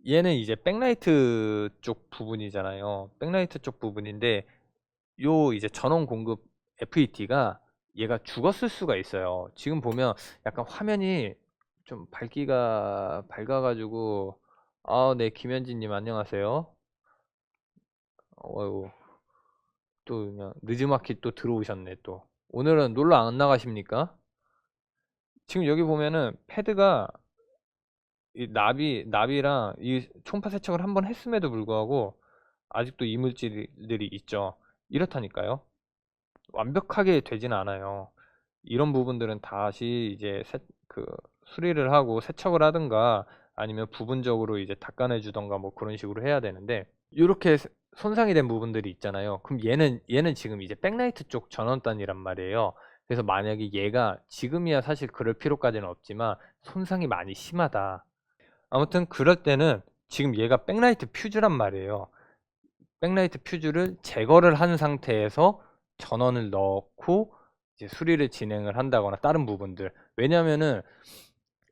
얘는 이제 백라이트 쪽 부분이잖아요. 백라이트 쪽 부분인데 요 이제 전원 공급 FET가 얘가 죽었을 수가 있어요. 지금 보면 약간 화면이 좀 밝기가 밝아가지고 네, 김현진님 안녕하세요. 어유 또 그냥 느즈마키 또 들어오셨네 또. 오늘은 놀러 안 나가십니까? 지금 여기 보면은 패드가 이 나비랑 이 총파 세척을 한번 했음에도 불구하고 아직도 이물질들이 있죠. 이렇다니까요. 완벽하게 되지는 않아요. 이런 부분들은 다시 이제 수리를 하고 세척을 하든가 아니면 부분적으로 이제 닦아내 주던가 뭐 그런 식으로 해야 되는데 이렇게 손상이 된 부분들이 있잖아요. 그럼 얘는 지금 이제 백라이트 쪽 전원단이란 말이에요. 그래서 만약에 얘가 지금이야 사실 그럴 필요까지는 없지만 손상이 많이 심하다. 아무튼 그럴 때는 지금 얘가 백라이트 퓨즈란 말이에요. 백라이트 퓨즈를 제거를 한 상태에서 전원을 넣고 이제 수리를 진행을 한다거나 다른 부분들. 왜냐면은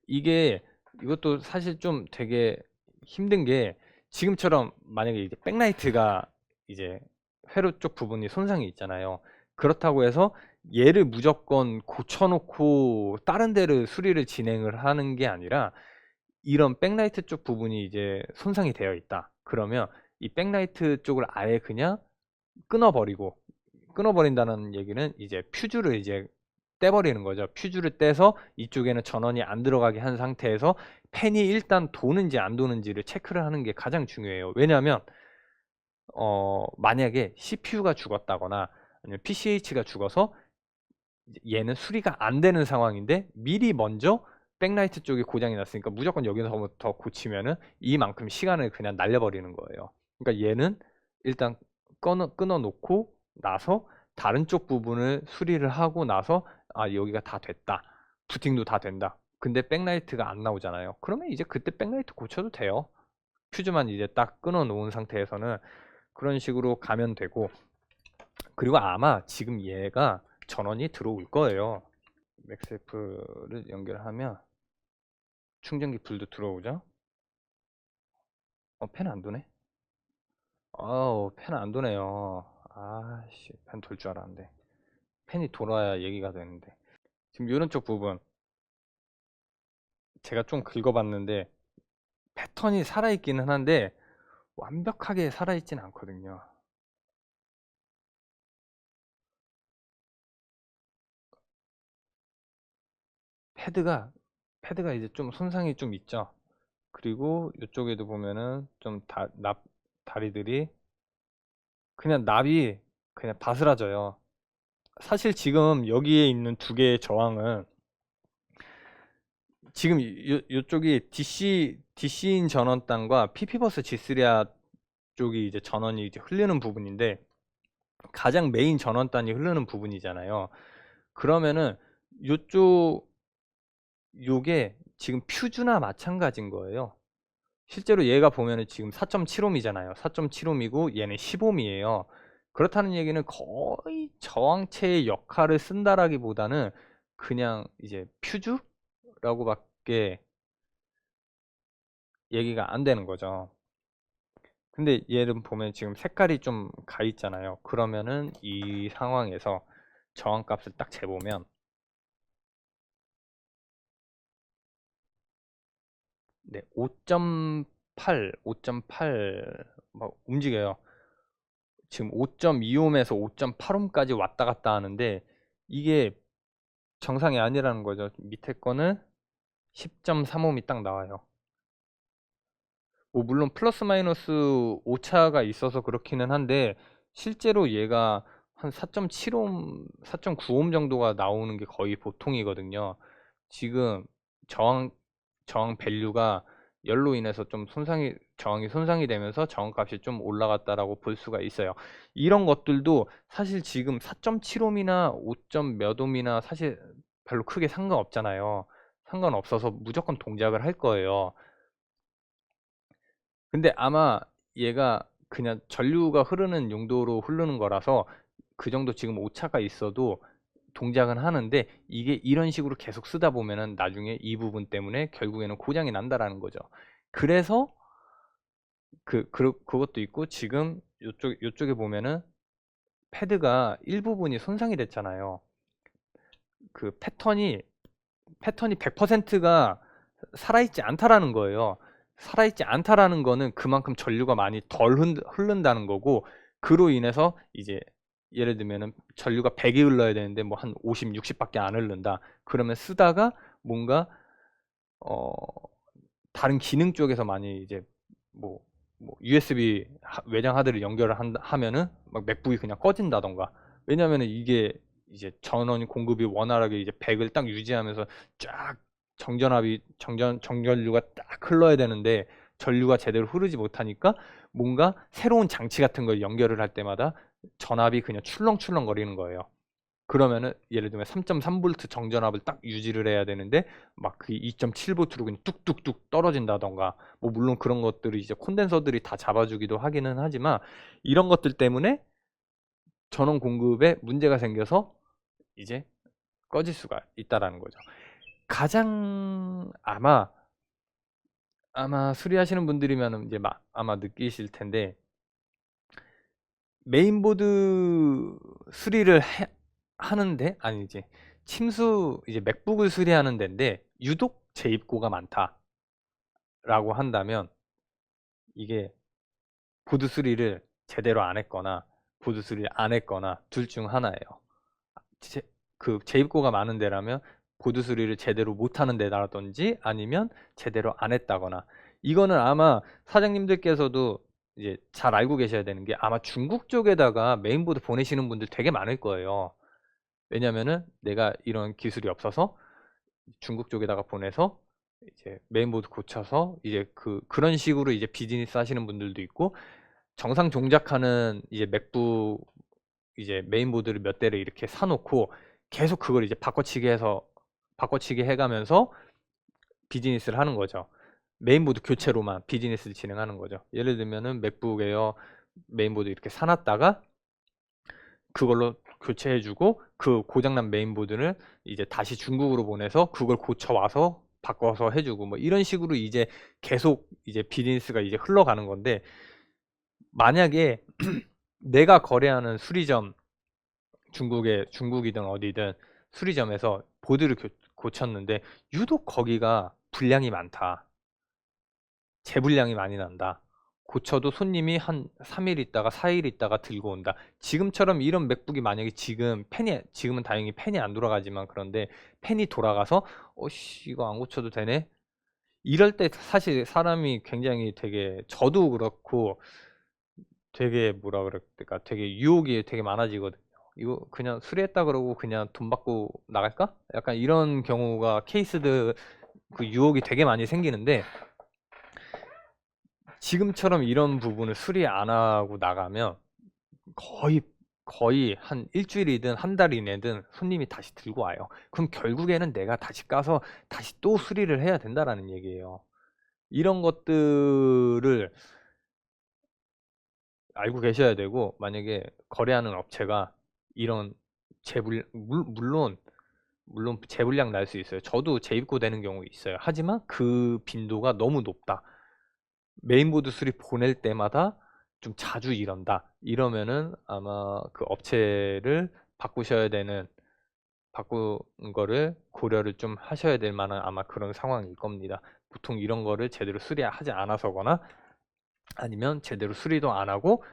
이게 이것도 사실 좀 되게 힘든 게 지금처럼 만약에 이제 백라이트가 이제 회로 쪽 부분이 손상이 있잖아요. 그렇다고 해서 얘를 무조건 고쳐놓고 다른 데를 수리를 진행을 하는 게 아니라 이런 백라이트 쪽 부분이 이제 손상이 되어 있다. 그러면 이 백라이트 쪽을 아예 그냥 끊어버리고 끊어버린다는 얘기는 이제 퓨즈를 이제 떼버리는 거죠. 퓨즈를 떼서 이쪽에는 전원이 안 들어가게 한 상태에서 팬이 일단 도는지 안 도는지를 체크를 하는 게 가장 중요해요. 왜냐하면 만약에 CPU가 죽었다거나 아니면 PCH가 죽어서 얘는 수리가 안 되는 상황인데 미리 먼저 백라이트 쪽이 고장이 났으니까 무조건 여기서부터 고치면은 이만큼 시간을 그냥 날려버리는 거예요. 그러니까 얘는 일단 끊어 놓고 나서 다른 쪽 부분을 수리를 하고 나서 여기가 다 됐다. 부팅도 다 된다. 근데 백라이트가 안 나오잖아요. 그러면 이제 그때 백라이트 고쳐도 돼요. 퓨즈만 이제 딱 끊어 놓은 상태에서는 그런 식으로 가면 되고, 그리고 아마 지금 얘가 전원이 들어올 거예요. 맥스F를 연결하면 충전기 불도 들어오죠. 팬 안 도네. 팬 안 도네요. 아씨, 팬 돌 줄 알았는데. 팬이 돌아야 얘기가 되는데. 지금 이런 쪽 부분 제가 좀 긁어봤는데 패턴이 살아있기는 한데 완벽하게 살아있진 않거든요. 패드가 패드가 이제 좀 손상이 좀 있죠. 그리고 이쪽에도 보면은 좀 다리들이 그냥 납이 그냥 바스라져요. 사실 지금 여기에 있는 두 개의 저항은 지금 요쪽이 DC인 전원단과 PP버스 G3R 쪽이 이제 전원이 이제 흐르는 부분인데 가장 메인 전원단이 흐르는 부분이잖아요. 그러면은 요쪽 요게 지금 퓨즈나 마찬가지인 거예요. 실제로 얘가 보면은 지금 4.7옴이잖아요. 4.7옴이고 얘는 10옴이에요. 그렇다는 얘기는 거의 저항체의 역할을 쓴다라기보다는 그냥 이제 퓨즈라고밖에 얘기가 안 되는 거죠. 근데 얘는 보면 지금 색깔이 좀 가 있잖아요. 그러면은 이 상황에서 저항값을 딱 재보면 네, 5.8, 5.8 막 움직여요. 지금 5.2옴에서 5.8옴까지 왔다 갔다 하는데 이게 정상이 아니라는 거죠. 밑에 거는 10.3옴이 딱 나와요. 뭐 물론 플러스 마이너스 오차가 있어서 그렇기는 한데 실제로 얘가 한 4.7옴, 4.9옴 정도가 나오는 게 거의 보통이거든요. 지금 저항 저항 밸류가 열로 인해서 좀 저항이 손상이 되면서 저항값이 좀 올라갔다라고 볼 수가 있어요. 이런 것들도 사실 지금 4.7옴이나 5점 몇 옴이나 사실 별로 크게 상관없잖아요. 상관없어서 무조건 동작을 할 거예요. 근데 아마 얘가 그냥 전류가 흐르는 용도로 흐르는 거라서 그 정도 지금 오차가 있어도 동작은 하는데 이게 이런 식으로 계속 쓰다 보면은 나중에 이 부분 때문에 결국에는 고장이 난다라는 거죠. 그래서 그것도 있고 지금 요쪽에 보면은 패드가 일부분이 손상이 됐잖아요. 그 패턴이 100%가 살아있지 않다라는 거예요. 살아있지 않다라는 거는 그만큼 전류가 많이 덜 흐른다는 거고, 그로 인해서 이제 예를 들면은 전류가 100이 흘러야 되는데 뭐 한 50, 60밖에 안 흐른다. 그러면 쓰다가 뭔가 다른 기능 쪽에서 많이 이제 뭐 USB 외장 하드를 연결을 하면은 막 맥북이 그냥 꺼진다던가. 왜냐면은 이게 이제 전원 공급이 원활하게 이제 100을 딱 유지하면서 쫙 정전류가 딱 흘러야 되는데 전류가 제대로 흐르지 못하니까 뭔가 새로운 장치 같은 걸 연결을 할 때마다 전압이 그냥 출렁출렁 거리는 거예요. 그러면은 예를 들면 3.3V 정전압을 딱 유지를 해야 되는데 막 그 2.7V로 그냥 뚝뚝뚝 떨어진다던가. 뭐 물론 그런 것들이 이제 콘덴서들이 다 잡아주기도 하기는 하지만 이런 것들 때문에 전원 공급에 문제가 생겨서 이제 꺼질 수가 있다라는 거죠. 가장 아마 수리하시는 분들이면 이제 아마 느끼실 텐데, 메인보드 수리를 하는데, 아니지, 이제 맥북을 수리하는 데인데 유독 재입고가 많다라고 한다면 이게 보드 수리를 제대로 안 했거나 보드 수리를 안 했거나 둘 중 하나예요. 그 재입고가 많은 데라면 보드 수리를 제대로 못하는 데라든지 아니면 제대로 안 했다거나. 이거는 아마 사장님들께서도 이제 잘 알고 계셔야 되는 게, 아마 중국 쪽에다가 메인보드 보내시는 분들 되게 많을 거예요. 왜냐면은 내가 이런 기술이 없어서 중국 쪽에다가 보내서 이제 메인보드 고쳐서 이제 그런 식으로 이제 비즈니스 하시는 분들도 있고, 정상 종작하는 이제 맥북 이제 메인보드를 몇 대를 이렇게 사놓고 계속 그걸 이제 바꿔치기 해가면서 비즈니스를 하는 거죠. 메인보드 교체로만 비즈니스를 진행하는 거죠. 예를 들면은 맥북 에어 메인보드 이렇게 사놨다가 그걸로 교체해주고 그 고장난 메인보드를 이제 다시 중국으로 보내서 그걸 고쳐와서 바꿔서 해주고, 뭐 이런 식으로 이제 계속 이제 비즈니스가 이제 흘러가는 건데, 만약에 내가 거래하는 수리점, 중국이든 어디든 수리점에서 보드를 고쳤는데 유독 거기가 불량이 많다, 재불량이 많이 난다, 고쳐도 손님이 한 3일 있다가 4일 있다가 들고 온다. 지금처럼 이런 맥북이 만약에 지금은 다행히 팬이 안 돌아가지만, 그런데 팬이 돌아가서 씨 이거 안 고쳐도 되네, 이럴 때 사실 사람이 굉장히 되게, 저도 그렇고 되게 뭐라 그럴까, 되게 유혹이 되게 많아지거든요. 이거 그냥 수리했다 그러고 그냥 돈 받고 나갈까? 약간 이런 경우가 케이스들, 그 유혹이 되게 많이 생기는데, 지금처럼 이런 부분을 수리 안 하고 나가면 거의 한 일주일이든 한 달 이내든 손님이 다시 들고 와요. 그럼 결국에는 내가 다시 가서 다시 또 수리를 해야 된다라는 얘기예요. 이런 것들을 알고 계셔야 되고, 만약에 거래하는 업체가 이런 물론 재불량 날 수 있어요. 저도 재입고 되는 경우 있어요. 하지만 그 빈도가 너무 높다, 메인보드 수리 보낼 때마다 좀 자주 이런다, 이러면은 아마 그 업체를 바꾼 거를 고려를 좀 하셔야 될 만한 아마 그런 상황일 겁니다. 보통 이런 거를 제대로 수리하지 않아서거나 아니면 제대로 수리도 안 하고,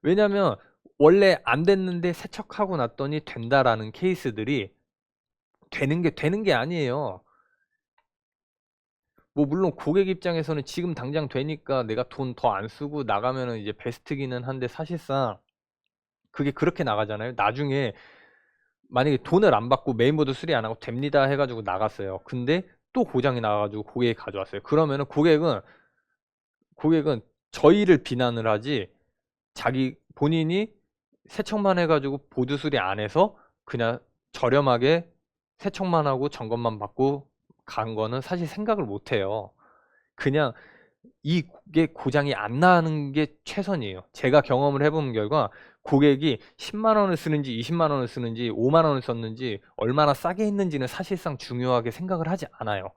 왜냐면 원래 안 됐는데 세척하고 났더니 된다라는 케이스들이 되는 게 아니에요. 뭐 물론 고객 입장에서는 지금 당장 되니까 내가 돈 더 안 쓰고 나가면은 이제 베스트기는 한데, 사실상 그게 그렇게 나가잖아요. 나중에 만약에 돈을 안 받고 메인보드 수리 안 하고 됩니다 해가지고 나갔어요. 근데 또 고장이 나가지고 고객이 가져왔어요. 그러면은 고객은 저희를 비난을 하지, 본인이 세척만 해가지고 보드 수리 안 해서 그냥 저렴하게 세척만 하고 점검만 받고 간 거는 사실 생각을 못 해요. 그냥 이게 고장이 안 나는 게 최선이에요. 제가 경험을 해본 결과 고객이 10만 원을 쓰는지 20만 원을 쓰는지 5만 원을 썼는지 얼마나 싸게 했는지는 사실상 중요하게 생각을 하지 않아요.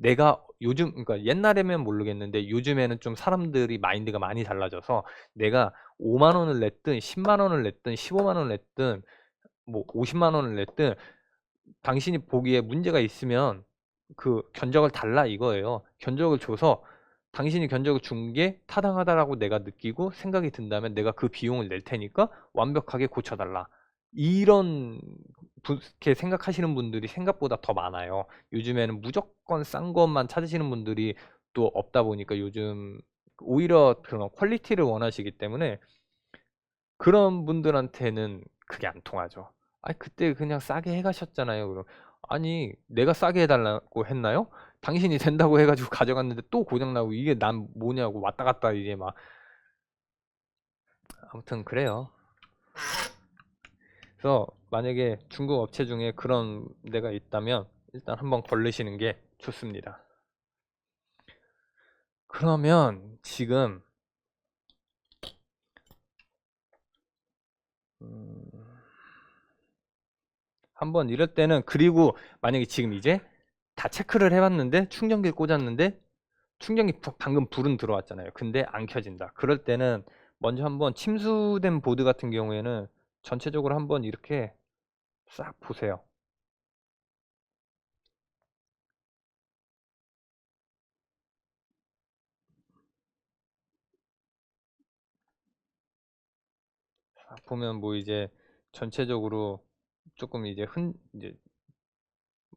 내가 요즘, 그러니까 옛날에면 모르겠는데 요즘에는 좀 사람들이 마인드가 많이 달라져서 내가 5만 원을 냈든 10만 원을 냈든 15만 원을 냈든 뭐 50만 원을 냈든 당신이 보기에 문제가 있으면 그 견적을 달라 이거예요. 견적을 줘서 당신이 견적을 준 게 타당하다라고 내가 느끼고 생각이 든다면 내가 그 비용을 낼 테니까 완벽하게 고쳐달라. 이런 게 생각하시는 분들이 생각보다 더 많아요. 요즘에는 무조건 싼 것만 찾으시는 분들이 또 없다 보니까 요즘 오히려 그런 퀄리티를 원하시기 때문에 그런 분들한테는 그게 안 통하죠. 아니 그때 그냥 싸게 해 가셨잖아요. 그럼 아니 내가 싸게 해 달라고 했나요? 당신이 된다고 해 가지고 가져갔는데 또 고장 나고 이게 난 뭐냐고 왔다 갔다 이게 막 아무튼 그래요. 그래서 만약에 중국 업체 중에 그런 데가 있다면 일단 한번 걸르시는 게 좋습니다. 그러면 지금 음, 한번 이럴 때는 그리고 만약에 지금 이제 다 체크를 해봤는데 충전기를 꽂았는데 충전기 방금 불은 들어왔잖아요. 근데 안 켜진다. 그럴 때는 먼저 한번 침수된 보드 같은 경우에는 전체적으로 한번 이렇게 싹 보세요. 싹 보면 뭐 이제 전체적으로 조금 이제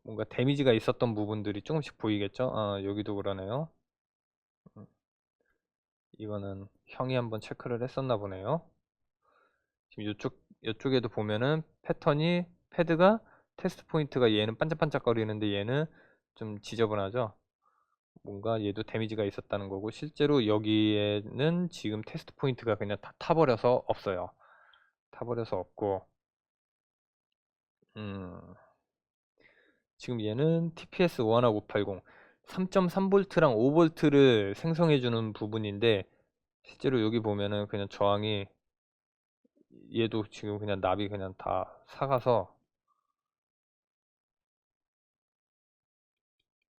뭔가 데미지가 있었던 부분들이 조금씩 보이겠죠? 아, 여기도 그러네요. 음, 이거는 형이 한번 체크를 했었나 보네요. 지금 이쪽에도 보면은 패턴이 패드가 테스트 포인트가 얘는 반짝반짝거리는데 얘는 좀 지저분하죠? 뭔가 얘도 데미지가 있었다는 거고 실제로 여기에는 지금 테스트 포인트가 그냥 다 타버려서 없어요. 타버려서 없고 음, 지금 얘는 TPS 51580 3.3V랑 5V를 생성해주는 부분인데 실제로 여기 보면은 그냥 저항이 얘도 지금 그냥 납이 그냥 다 삭아서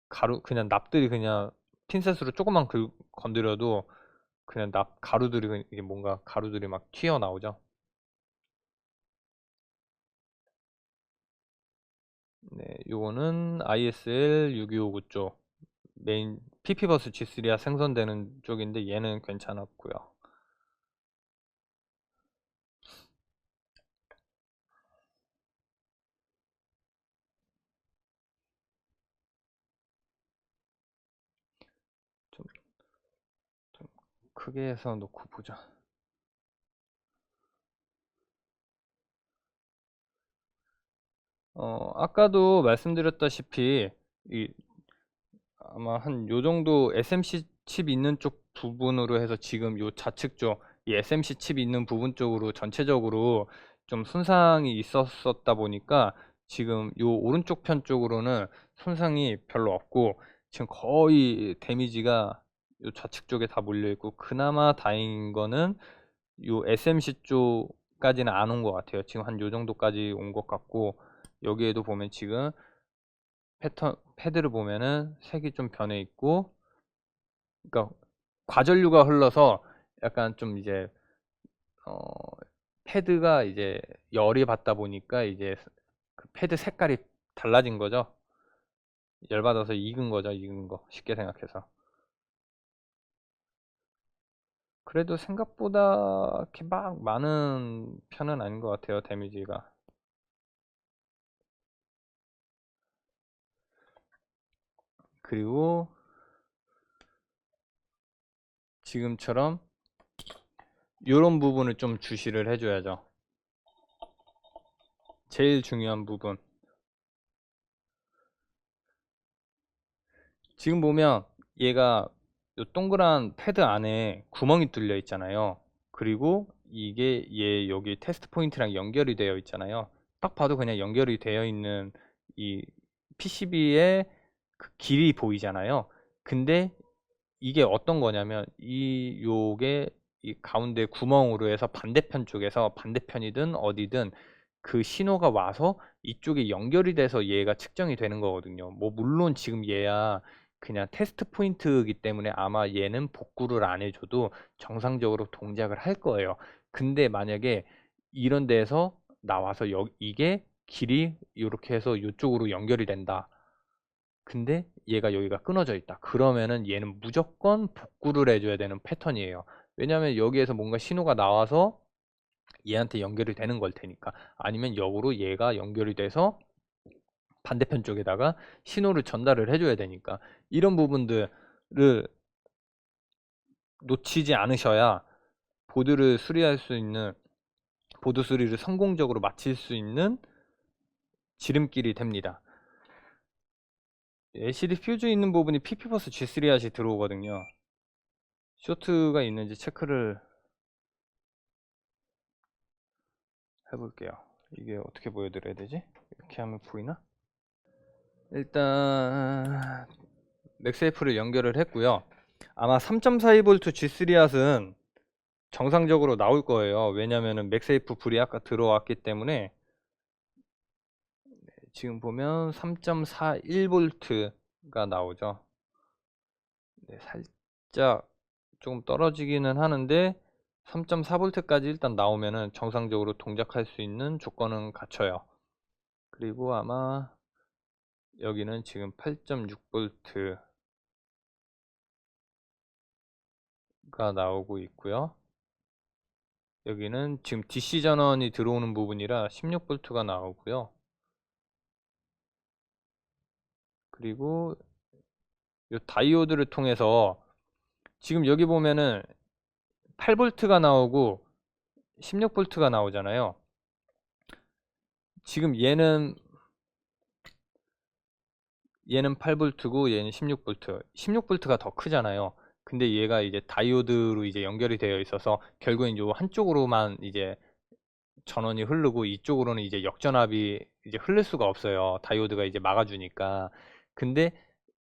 가루 그냥 납들이 그냥 핀셋으로 조금만 건드려도 그냥 납 가루들이 이게 뭔가 가루들이 막 튀어나오죠. 네, 요거는 ISL 6259 쪽 메인 PP버스 G3가 생성되는 쪽인데 얘는 괜찮았고요. 좀, 좀 크게 해서 놓고 보자. 아까도 말씀드렸다시피 이 아마 한 요 정도 SMC 칩 있는 쪽 부분으로 해서 지금 요 좌측 쪽 이 SMC 칩 있는 부분 쪽으로 전체적으로 좀 손상이 있었었다 보니까 지금 요 오른쪽 편 쪽으로는 손상이 별로 없고 지금 거의 데미지가 요 좌측 쪽에 다 몰려 있고 그나마 다행인 거는 요 SMC 쪽까지는 안 온 것 같아요. 지금 한 요 정도까지 온 것 같고 여기에도 보면 지금 패드를 보면은 색이 좀 변해 있고 그러니까 과전류가 흘러서 약간 좀 이제 어 패드가 이제 열이 받다 보니까 이제 그 패드 색깔이 달라진 거죠. 열 받아서 익은 거죠. 익은 거 쉽게 생각해서. 그래도 생각보다 이렇게 막 많은 편은 아닌 것 같아요. 데미지가. 그리고 지금처럼 이런 부분을 좀 주시를 해줘야죠. 제일 중요한 부분. 지금 보면 얘가 요 동그란 패드 안에 구멍이 뚫려 있잖아요. 그리고 이게 얘 여기 테스트 포인트랑 연결이 되어 있잖아요. 딱 봐도 그냥 연결이 되어 있는 이 PCB의 그 길이 보이잖아요. 근데 이게 어떤 거냐면 요게 이 가운데 구멍으로 해서 반대편 쪽에서 반대편이든 어디든 그 신호가 와서 이쪽에 연결이 돼서 얘가 측정이 되는 거거든요. 뭐 물론 지금 얘야 그냥 테스트 포인트이기 때문에 아마 얘는 복구를 안 해줘도 정상적으로 동작을 할 거예요. 근데 만약에 이런 데에서 나와서 이게 길이 이렇게 해서 이쪽으로 연결이 된다. 근데 얘가 여기가 끊어져 있다. 그러면은 얘는 무조건 복구를 해줘야 되는 패턴이에요. 왜냐하면 여기에서 뭔가 신호가 나와서 얘한테 연결이 되는 걸 테니까. 아니면 역으로 얘가 연결이 돼서 반대편 쪽에다가 신호를 전달을 해줘야 되니까. 이런 부분들을 놓치지 않으셔야 보드를 수리할 수 있는, 보드 수리를 성공적으로 마칠 수 있는 지름길이 됩니다. LCD 퓨즈 있는 부분이 PP버스 G3핫이 들어오거든요. 쇼트가 있는지 체크를 해볼게요. 이게 어떻게 보여드려야 되지? 이렇게 하면 보이나? 일단 맥세이프를 연결을 했고요. 아마 3.42V G3핫은 정상적으로 나올 거예요. 왜냐면은 맥세이프 불이 아까 들어왔기 때문에. 지금 보면 3.41V가 나오죠. 네, 살짝 조금 떨어지기는 하는데 3.4V까지 일단 나오면은 정상적으로 동작할 수 있는 조건은 갖춰요. 그리고 아마 여기는 지금 8.6V가 나오고 있고요. 여기는 지금 DC 전원이 들어오는 부분이라 16V가 나오고요. 그리고 이 다이오드를 통해서 지금 여기 보면은 8V가 나오고 16V가 나오잖아요. 지금 얘는 8V고 얘는 16V. 16V가 더 크잖아요. 근데 얘가 이제 다이오드로 이제 연결이 되어 있어서 결국엔 요 한쪽으로만 이제 전원이 흐르고 이쪽으로는 이제 역전압이 이제 흐를 수가 없어요. 다이오드가 이제 막아주니까. 근데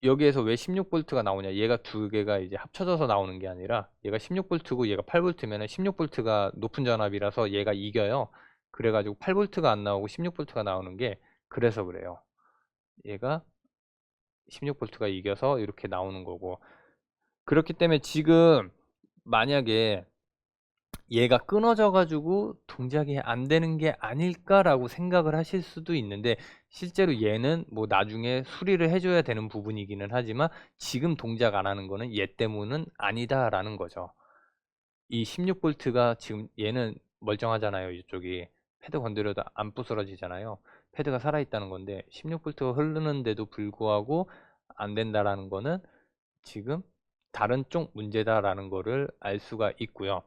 여기에서 왜 16V가 나오냐? 얘가 두 개가 이제 합쳐져서 나오는 게 아니라 얘가 16V고 얘가 8V면은 16V가 높은 전압이라서 얘가 이겨요. 그래가지고 8V가 안 나오고 16V가 나오는 게 그래서 그래요. 얘가 16V가 이겨서 이렇게 나오는 거고. 그렇기 때문에 지금 만약에 얘가 끊어져 가지고 동작이 안 되는 게 아닐까라고 생각을 하실 수도 있는데, 실제로 얘는 뭐 나중에 수리를 해줘야 되는 부분이기는 하지만 지금 동작 안 하는 거는 얘 때문은 아니다라는 거죠. 이 16V가 지금 얘는 멀쩡하잖아요. 이쪽이 패드 건드려도 안 부스러지잖아요. 패드가 살아있다는 건데 16V가 흐르는데도 불구하고 안 된다라는 거는 지금 다른 쪽 문제다라는 거를 알 수가 있고요.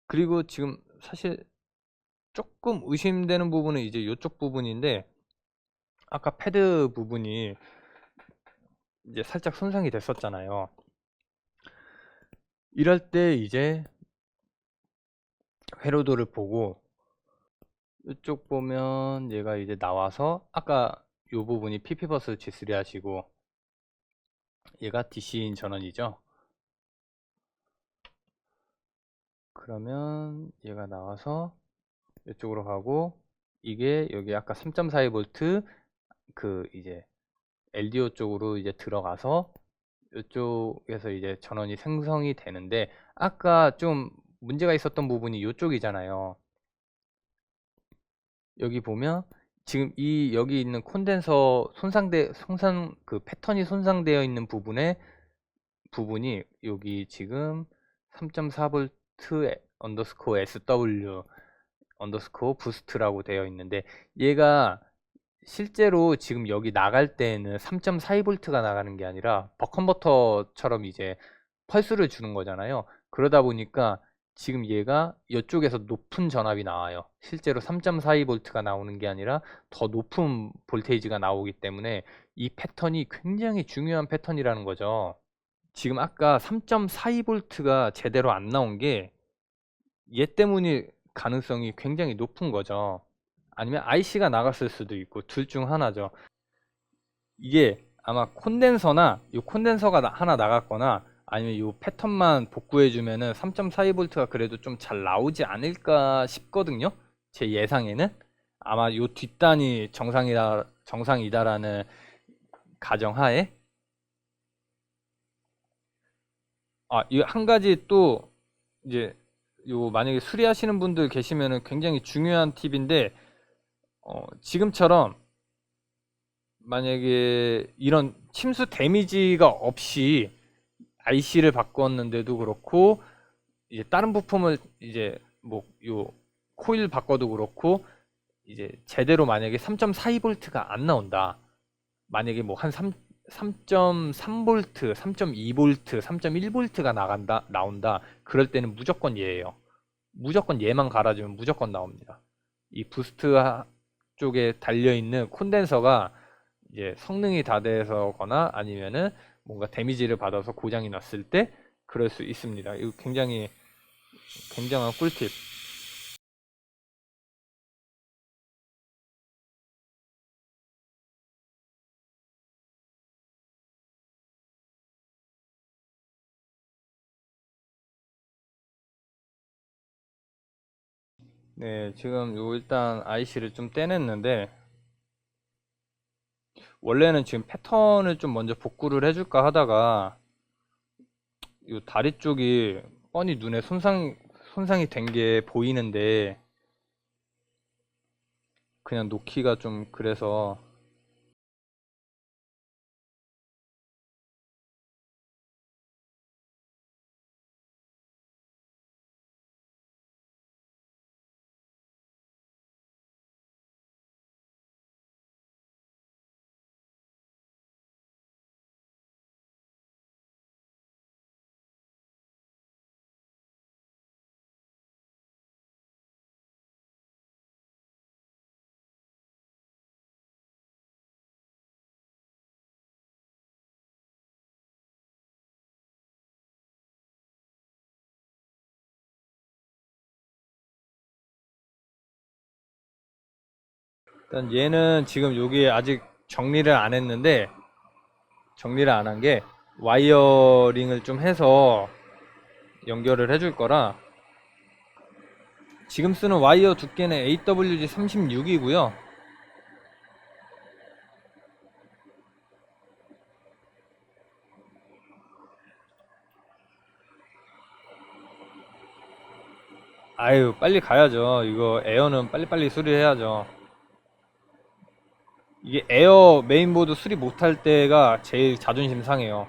그리고 지금 사실 조금 의심되는 부분은 이제 이쪽 부분인데, 아까 패드 부분이 이제 살짝 손상이 됐었잖아요. 이럴 때 이제 회로도를 보고 이쪽 보면 얘가 이제 나와서 아까 이 부분이 PP버스 G3 하시고 얘가 DC인 전원이죠. 그러면 얘가 나와서 이쪽으로 가고, 이게 여기 아까 3.42V 그 이제 LDO 쪽으로 이제 들어가서 이쪽에서 이제 전원이 생성이 되는데, 아까 좀 문제가 있었던 부분이 이쪽이잖아요. 여기 보면 지금 이 여기 있는 콘덴서 손상 그 패턴이 손상되어 있는 부분이 여기 지금 3.4V 언더스코어 SW 언더스코어 부스트라고 되어 있는데, 얘가 실제로 지금 여기 나갈 때에는 3.42V가 나가는 게 아니라 버컨버터처럼 이제 펄스를 주는 거잖아요. 그러다 보니까 지금 얘가 이쪽에서 높은 전압이 나와요. 실제로 3.42V가 나오는 게 아니라 더 높은 볼테이지가 나오기 때문에 이 패턴이 굉장히 중요한 패턴이라는 거죠. 지금 아까 3.42V가 제대로 안 나온 게 얘 때문일 가능성이 굉장히 높은 거죠. 아니면 IC가 나갔을 수도 있고, 둘 중 하나죠. 이게 아마 이 콘덴서가 하나 나갔거나 아니면 이 패턴만 복구해 주면은 3.42V가 그래도 좀 잘 나오지 않을까 싶거든요. 제 예상에는 아마 이 뒷단이 정상이다라는 가정하에. 이 한 가지 또 이제 요 만약에 수리하시는 분들 계시면은 굉장히 중요한 팁인데 지금처럼 만약에 이런 침수 데미지가 없이 IC를 바꿨는데도 그렇고 이제 다른 부품을 이제 뭐 요 코일 바꿔도 그렇고 이제 제대로 만약에 3.42V가 안 나온다. 만약에 뭐 한 3.3V, 3.2V, 3.1V가 나온다. 그럴 때는 무조건 얘예요. 무조건 얘만 갈아주면 무조건 나옵니다. 이 부스트 쪽에 달려있는 콘덴서가 이제 성능이 다 돼서거나 아니면은 뭔가 데미지를 받아서 고장이 났을 때 그럴 수 있습니다. 이거 굉장히 굉장한 꿀팁. 네, 지금 요 일단 IC를 좀 떼냈는데 원래는 지금 패턴을 좀 먼저 복구를 해줄까 하다가 요 다리 쪽이 뻔히 눈에 손상이 된 게 보이는데 그냥 놓기가 좀 그래서 일단 얘는 지금 여기 아직 정리를 안 했는데 정리를 안 한 게 와이어링을 좀 해서 연결을 해줄 거라 지금 쓰는 와이어 두께는 AWG 36이고요. 아유 빨리 가야죠. 이거 에어는 빨리빨리 수리해야죠. 이게 에어 메인보드 수리 못할 때가 제일 자존심 상해요.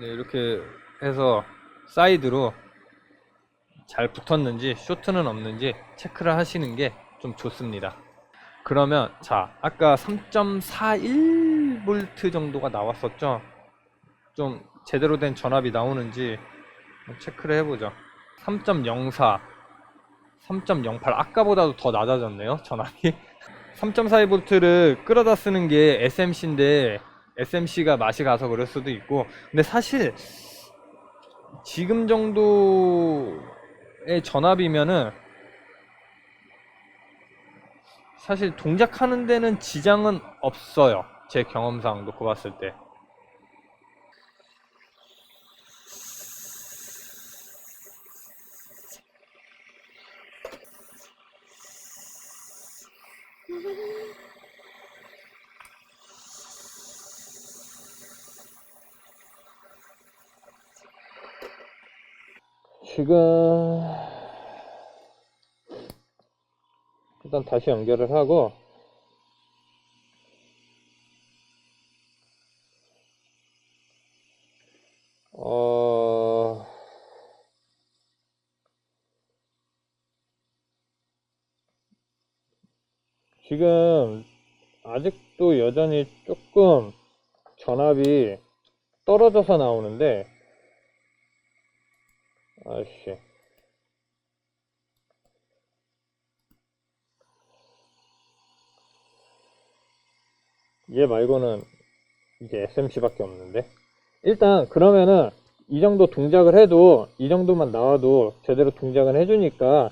네, 이렇게 해서 사이드로 잘 붙었는지 쇼트는 없는지 체크를 하시는 게 좀 좋습니다. 그러면 자 아까 3.41V 정도가 나왔었죠. 좀 제대로 된 전압이 나오는지 체크를 해보죠. 3.04, 3.08 아까보다도 더 낮아졌네요 전압이. 3.42V를 끌어다 쓰는 게 SMC인데 SMC가 맛이 가서 그럴 수도 있고 근데 사실 지금 정도의 전압이면은 사실 동작하는 데는 지장은 없어요. 제 경험상 놓고 봤을 때. 지금 일단 다시 연결을 하고 어 지금 아직도 여전히 조금 전압이 떨어져서 나오는데 아씨 얘 말고는 이제 SMC밖에 없는데 일단 그러면은 이 정도 동작을 해도 이 정도만 나와도 제대로 동작을 해주니까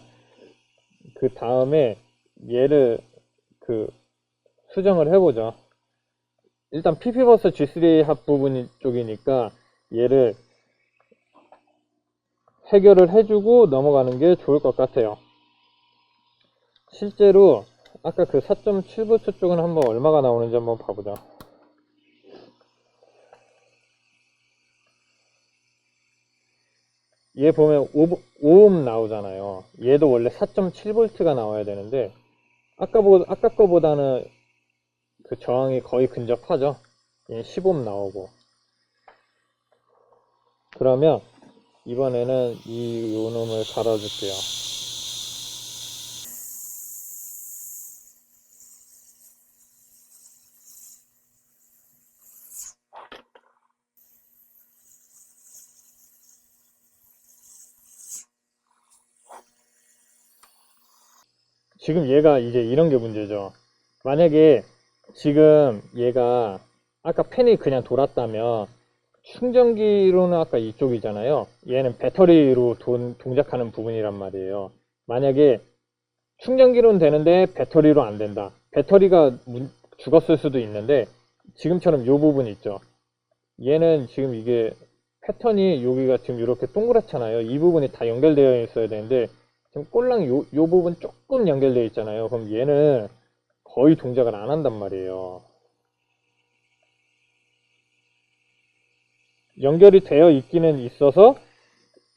그 다음에 얘를 그 수정을 해보죠. 일단 PP버스 G3 합 부분 쪽이니까 얘를 해결을 해주고 넘어가는 게 좋을 것 같아요. 실제로 아까 그 4.7V 쪽은 한번 얼마가 나오는지 한번 봐보자. 얘 보면 5옴 나오잖아요. 얘도 원래 4.7V가 나와야 되는데 아까 거보다는 그 저항이 거의 근접하죠. 얘 10옴 나오고. 그러면 이번에는 이 요놈을 갈아줄게요. 지금 얘가 이제 이런 게 문제죠. 만약에 지금 얘가 아까 팬이 그냥 돌았다면 충전기로는 아까 이쪽이잖아요. 얘는 배터리로 동작하는 부분이란 말이에요. 만약에 충전기로는 되는데 배터리로 안 된다. 배터리가 죽었을 수도 있는데 지금처럼 요 부분 있죠. 얘는 지금 이게 패턴이 여기가 지금 이렇게 동그랗잖아요. 이 부분이 다 연결되어 있어야 되는데 지금 꼴랑 요 부분 조금 연결되어 있잖아요. 그럼 얘는 거의 동작을 안 한단 말이에요. 연결이 되어 있기는 있어서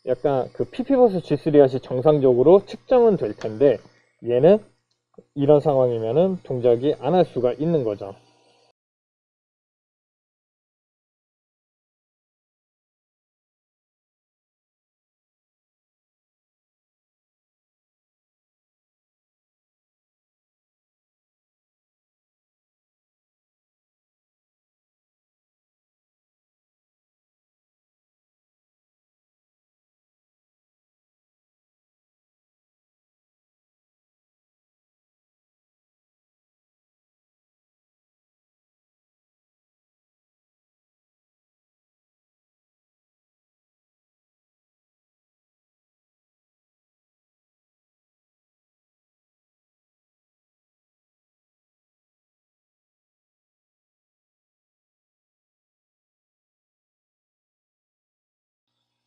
약간 그 PP버스 G3핫이 정상적으로 측정은 될 텐데 얘는 이런 상황이면은 동작이 안 할 수가 있는 거죠.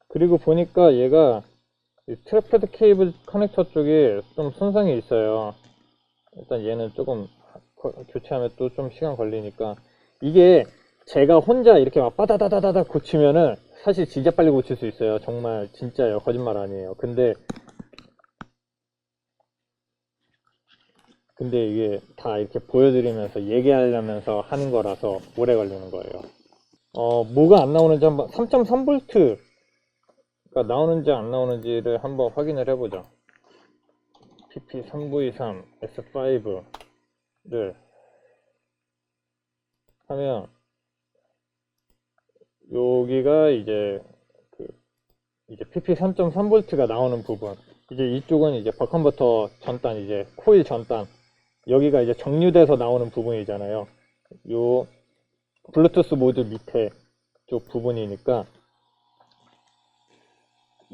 그리고 보니까 얘가 트랙패드 케이블 커넥터 쪽에 좀 손상이 있어요. 일단 얘는 조금 교체하면 또 좀 시간 걸리니까 이게 제가 혼자 이렇게 막 빠다다다다다 고치면은 사실 진짜 빨리 고칠 수 있어요. 정말 진짜요. 거짓말 아니에요. 근데 이게 다 이렇게 보여드리면서 얘기하려면서 하는 거라서 오래 걸리는 거예요. 뭐가 안 나오는지 한번 3.3V가 나오는지 안 나오는지를 한번 확인을 해보죠. PP3V3 S5를 하면 여기가 이제 이제 PP 3.3V가 나오는 부분. 이제 이쪽은 이제 버컨버터 전단, 이제 코일 전단. 여기가 이제 정류돼서 나오는 부분이잖아요. 요 블루투스 모드 밑에 쪽 부분이니까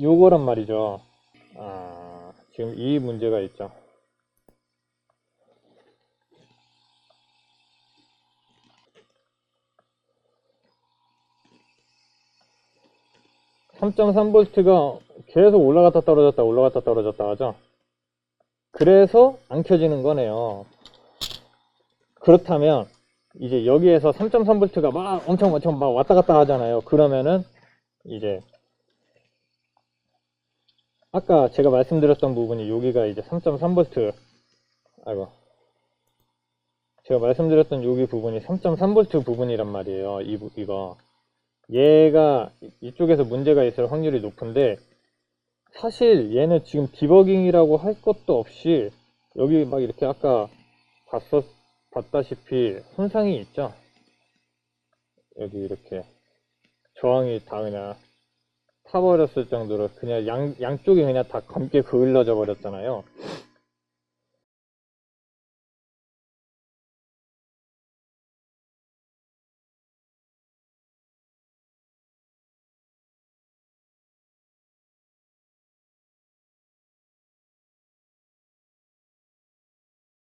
요거란 말이죠. 지금 이 문제가 있죠. 3.3V가 계속 올라갔다 떨어졌다 올라갔다 떨어졌다 하죠. 그래서 안 켜지는 거네요. 그렇다면 이제 여기에서 3.3V가 막 엄청 막 왔다 갔다 하잖아요. 그러면은 이제 아까 제가 말씀드렸던 부분이 여기가 이제 3.3V, 아이고, 제가 말씀드렸던 여기 부분이 3.3V 부분이란 말이에요. 이거 얘가 이쪽에서 문제가 있을 확률이 높은데 사실 얘는 지금 디버깅이라고 할 것도 없이 여기 막 이렇게 아까 봤다시피 손상이 있죠. 여기 이렇게 저항이 다 그냥 타버렸을 정도로 그냥 양쪽이 그냥 다 검게 그을러져 버렸잖아요.